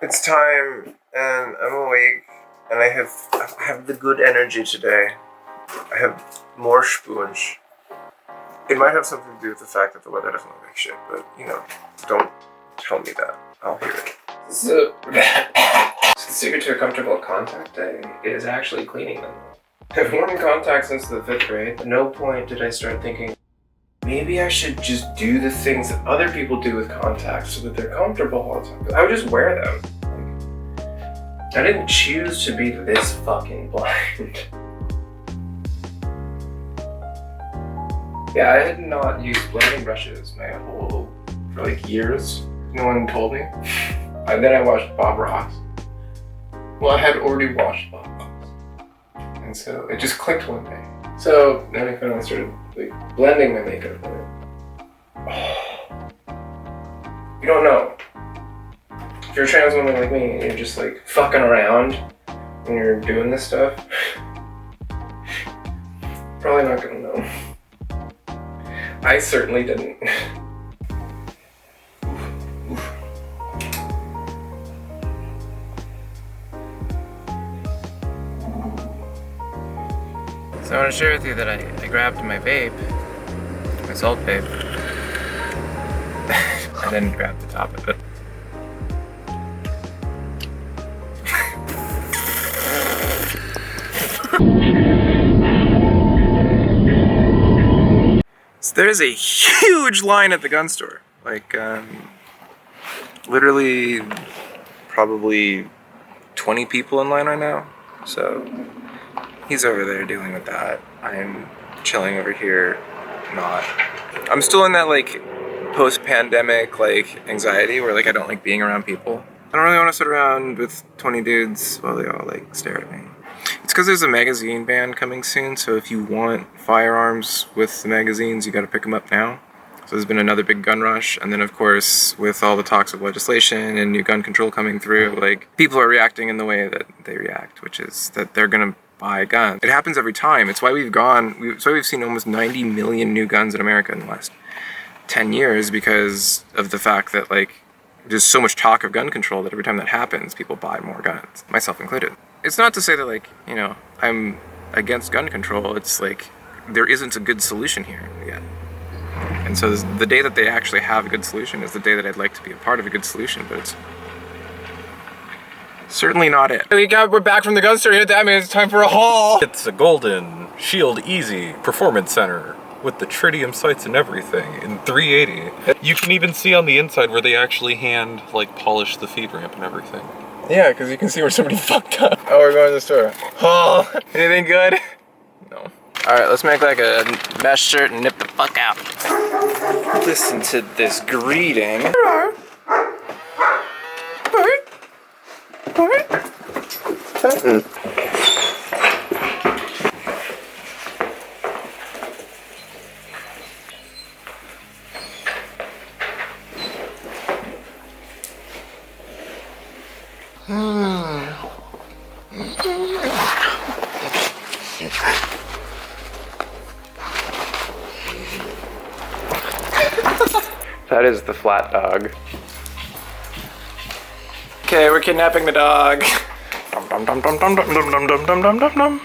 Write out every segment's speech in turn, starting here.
It's time, and I'm awake, and I have the good energy today. I have more spoons. It might have something to do with the fact that the weather doesn't look like shit, but, you know, don't tell me that. I'll hear it. So, the secret to a comfortable contact day is actually cleaning them. I've worn contacts since the 5th grade. At no point did I start thinking, maybe I should just do the things that other people do with contacts so that they're comfortable all the time. I would just wear them. I didn't choose to be this fucking blind. Yeah, I had not used blending brushes for like years. No one told me. And then I watched Bob Ross. Well, I had already watched Bob Ross. And so it just clicked one day. So then I finally started like blending my makeup with it. You don't know. If you're a trans woman like me and you're just like fucking around when you're doing this stuff, probably not gonna know. I certainly didn't. So I want to share with you that I grabbed my vape, my salt vape, and then grabbed the top of it. So there's a huge line at the gun store. Like, literally, probably 20 people in line right now. So he's over there dealing with that. I'm chilling over here, not. I'm still in that like post-pandemic like anxiety where like I don't like being around people. I don't really want to sit around with 20 dudes while they all like stare at me. It's because there's a magazine ban coming soon, so if you want firearms with the magazines, you gotta pick them up now. So there's been another big gun rush, and then of course, with all the talks of legislation and new gun control coming through, like, people are reacting in the way that they react, which is that they're gonna buy guns. It happens every time. It's why we've seen almost 90 million new guns in America in the last 10 years, because of the fact that, like, there's so much talk of gun control that every time that happens, people buy more guns, myself included. It's not to say that, like, you know, I'm against gun control. It's like, there isn't a good solution here yet. And so the day that they actually have a good solution is the day that I'd like to be a part of a good solution, but it's certainly not it. We're back from the gun store. That means it's time for a haul. It's a golden Shield Easy Performance Center with the tritium sights and everything in 380. You can even see on the inside where they actually hand, like, polish the feed ramp and everything. Yeah, because you can see where somebody fucked up. Oh, we're going to the store. Oh, anything good? No. All right, let's make like a mesh shirt and nip the fuck out. Listen to this greeting. That is the flat dog. Okay, we're kidnapping the dog. Dum dum dum dum dum dum dum dum dum dum dum dum.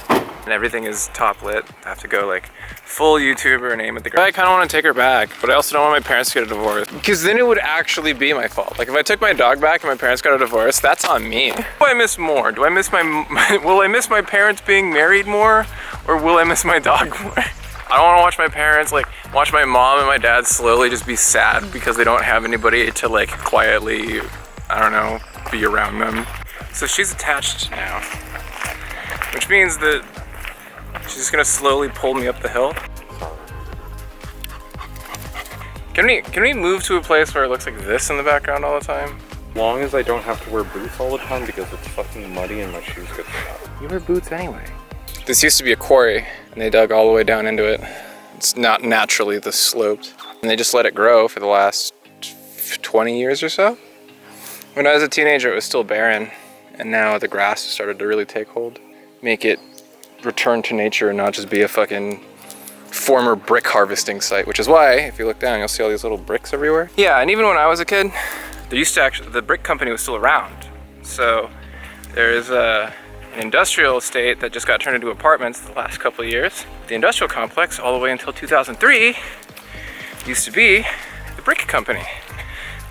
And everything is top lit. I have to go like full YouTuber and aim at the girl. I kind of want to take her back, but I also don't want my parents to get a divorce, because then it would actually be my fault. Like if I took my dog back and my parents got a divorce, that's on me. What do I miss more? Do I miss will I miss my parents being married more, or will I miss my dog more? I don't want to watch my parents, like, watch my mom and my dad slowly just be sad because they don't have anybody to, like, quietly, I don't know, be around them. So she's attached now, which means that she's just gonna slowly pull me up the hill. Can we move to a place where it looks like this in the background all the time? As long as I don't have to wear boots all the time because it's fucking muddy and my shoes get stuck. You wear boots anyway. This used to be a quarry, and they dug all the way down into it. It's not naturally this sloped. And they just let it grow for the last 20 years or so. When I was a teenager, it was still barren, and now the grass started to really take hold. Make it return to nature and not just be a fucking former brick harvesting site, which is why, if you look down, you'll see all these little bricks everywhere. Yeah, and even when I was a kid, there used to actually, the brick company was still around. So there is an industrial estate that just got turned into apartments the last couple of years. The industrial complex, all the way until 2003, used to be the brick company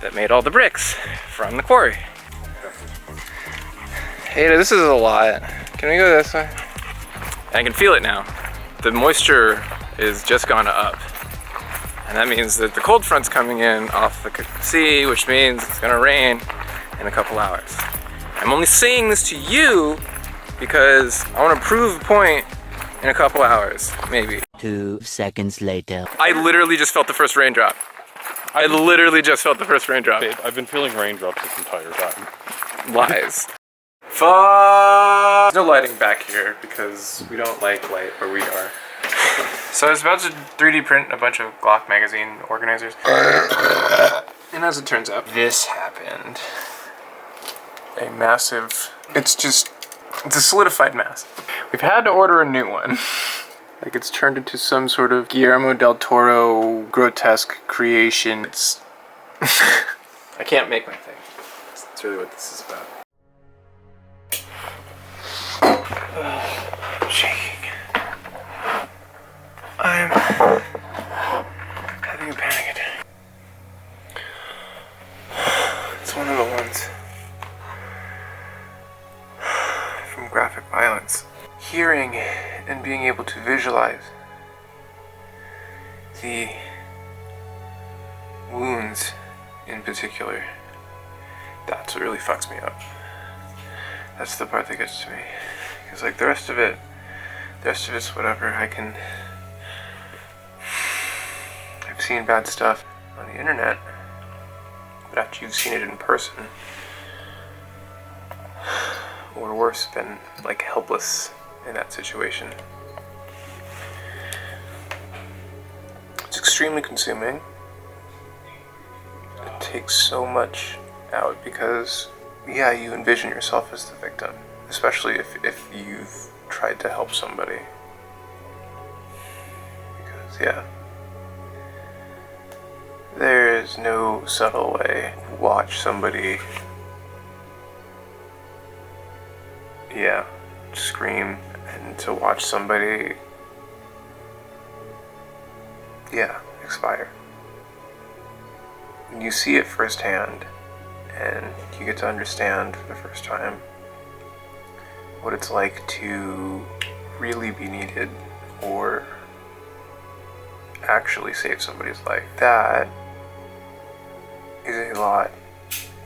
that made all the bricks from the quarry. Ada, this is a lot. Can we go this way? I can feel it now. The moisture is just gone up. And that means that the cold front's coming in off the sea, which means it's gonna rain in a couple hours. I'm only saying this to you because I wanna prove a point in a couple hours, maybe. 2 seconds later. I literally just felt the first raindrop. I literally just felt the first raindrop. Babe, I've been feeling raindrops this entire time. Lies. Fuck! There's no lighting back here because we don't like light where we are. So I was about to 3D print a bunch of Glock magazine organizers. And as it turns out, this happened. A massive, it's a solidified mass. We've had to order a new one. Like it's turned into some sort of Guillermo del Toro grotesque creation. It's, I can't make my thing. That's really what this is about. I'm shaking. I'm having a panic attack. It's one of the ones from graphic violence. Hearing and being able to visualize the wounds in particular, that's what really fucks me up. That's the part that gets to me. Because like the rest of it's whatever. I've seen bad stuff on the internet, but after you've seen it in person, or worse, been like helpless in that situation, it's extremely consuming. It takes so much out because, yeah, you envision yourself as the victim, especially if you've tried to help somebody. Because, yeah, there is no subtle way to watch somebody, yeah, scream, and to watch somebody, yeah, expire. You see it firsthand, and you get to understand for the first time what it's like to really be needed or actually save somebody's life. That is a lot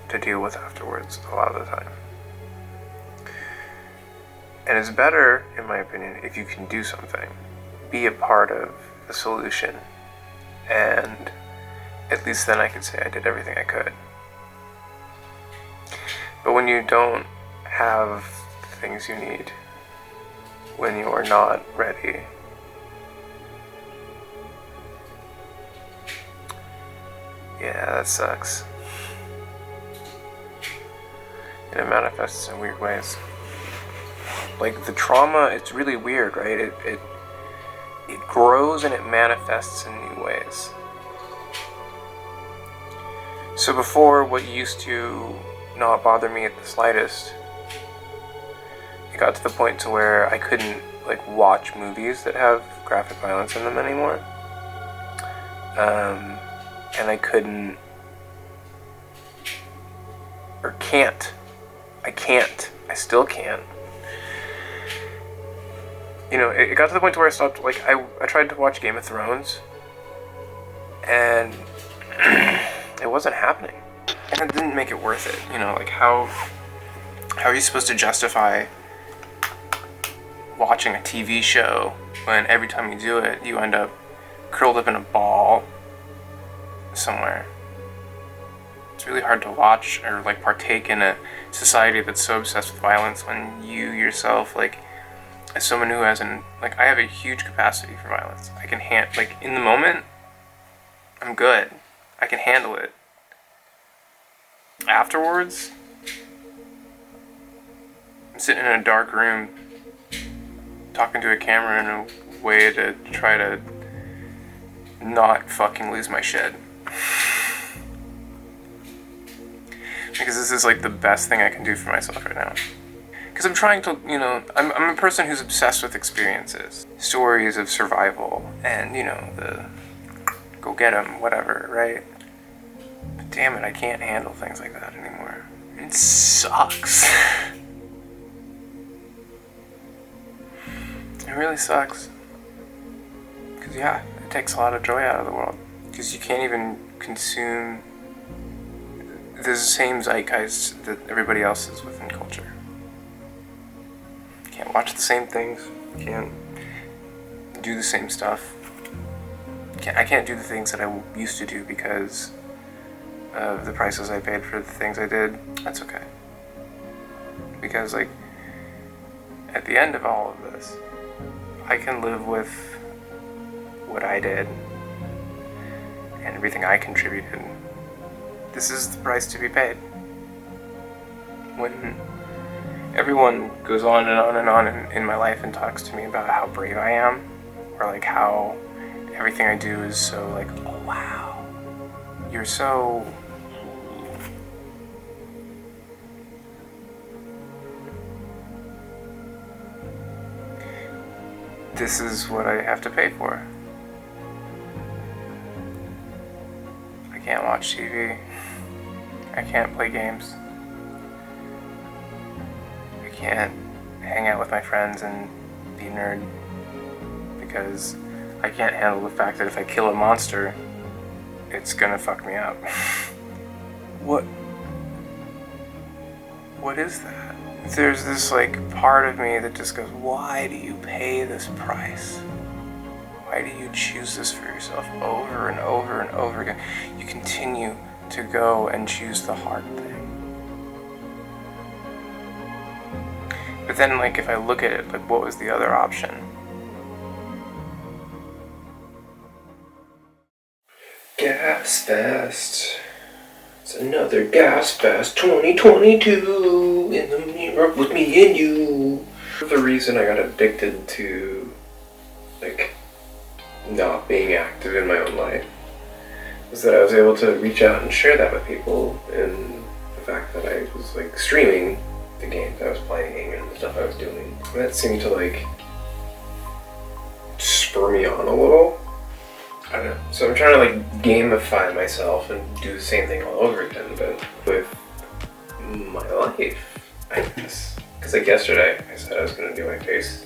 to deal with afterwards a lot of the time. And it's better, in my opinion, if you can do something, be a part of the solution, and at least then I can say I did everything I could. But when you don't have the things you need, when you are not ready, yeah, that sucks. And it manifests in weird ways. Like the trauma, it's really weird, right? It grows and it manifests in new ways. So before, what used to not bother me at the slightest, it got to the point to where I couldn't like watch movies that have graphic violence in them anymore. And I couldn't, or can't. I still can't. You know, it got to the point to where I stopped, like, I tried to watch Game of Thrones, and it wasn't happening. And it didn't make it worth it, you know, like, how are you supposed to justify watching a TV show when every time you do it, you end up curled up in a ball somewhere? It's really hard to watch or, like, partake in a society that's so obsessed with violence when you yourself, like, as someone who has I have a huge capacity for violence. I can like, in the moment, I'm good. I can handle it. Afterwards, I'm sitting in a dark room, talking to a camera in a way to try to not fucking lose my shit. Because this is like the best thing I can do for myself right now. Because I'm trying to, you know, I'm a person who's obsessed with experiences. Stories of survival and, you know, the go get 'em, whatever, right? But damn it, I can't handle things like that anymore. It sucks. It really sucks. Because, yeah, it takes a lot of joy out of the world. Because you can't even consume the same zeitgeist that everybody else is within culture. Can't watch the same things. Can't do the same stuff. I can't do the things that I used to do because of the prices I paid for the things I did. That's okay. Because, like, at the end of all of this, I can live with what I did and everything I contributed. This is the price to be paid. When everyone goes on and on and on in my life and talks to me about how brave I am, or like how everything I do is so like, oh wow, you're so... This is what I have to pay for. I can't watch TV. I can't play games. I can't hang out with my friends and be a nerd because I can't handle the fact that if I kill a monster, it's gonna fuck me up. What is that? There's this like part of me that just goes, why do you pay this price? Why do you choose this for yourself over and over and over again? You continue to go and choose the hard thing. But then, like, if I look at it, like, what was the other option? Gas Fest. It's another Gas Fest 2022 in the mirror with me and you. The reason I got addicted to, like, not being active in my own life was that I was able to reach out and share that with people, and the fact that I was like streaming the games I was playing and the stuff I was doing. And that seemed to like spur me on a little. I don't know. So I'm trying to like gamify myself and do the same thing all over again, but with my life, I guess. Because like yesterday, I said I was gonna do my face.